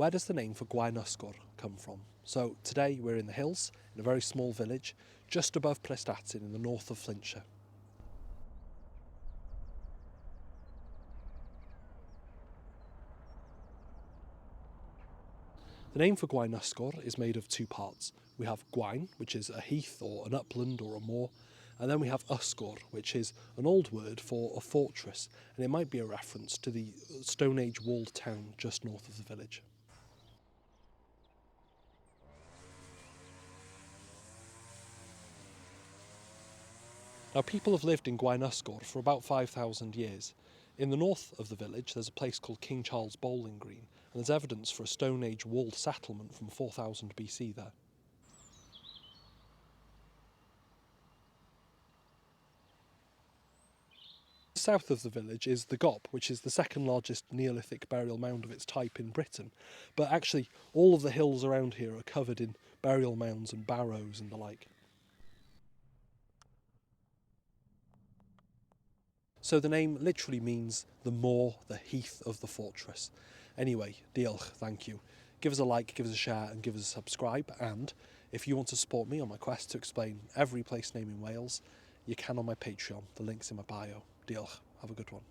Where does the name for Gwaenysgor come from? So today we're in the hills, in a very small village, just above Prestatyn in the north of Flintshire. The name for Gwaenysgor is made of two parts. We have Gwaen, which is a heath or an upland or a moor, and then we have Ysgor, which is an old word for a fortress, and it might be a reference to the Stone Age walled town just north of the village. Now, people have lived in Gwaenysgor for about 5,000 years. In the north of the village, there's a place called King Charles Bowling Green, and there's evidence for a Stone Age walled settlement from 4000 BC there. South of the village is the Gop, which is the second largest Neolithic burial mound of its type in Britain. But actually, all of the hills around here are covered in burial mounds and barrows and the like. So the name literally means the moor, the heath of the fortress. Anyway, diolch, thank you. Give us a like, give us a share and give us a subscribe, and if you want to support me on my quest to explain every place name in Wales, you can on my Patreon. The link's in my bio. Diolch. Have a good one.